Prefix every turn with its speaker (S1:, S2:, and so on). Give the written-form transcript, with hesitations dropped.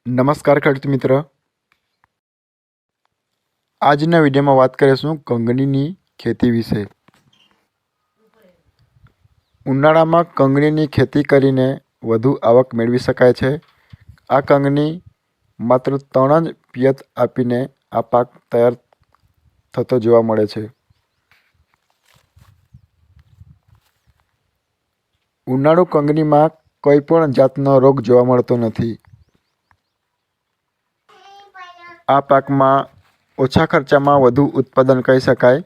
S1: નમસ્કાર ખેડૂત મિત્ર, આજના વિડીયોમાં વાત કરીશું કંગનીની ખેતી વિશે। ઉનાળામાં કંગનીની ખેતી કરીને વધુ આવક મેળવી શકાય છે। આ કંગની માત્ર 3 જ પિયત આપીને આ પાક તૈયાર થતો જોવા મળે છે। ઉનાળુ કંગનીમાં કોઈ પણ જાતનો રોગ જોવા મળતો નથી। આ પાકમાં ઓછા ખર્ચામાં વધુ ઉત્પાદન કહી શકાય।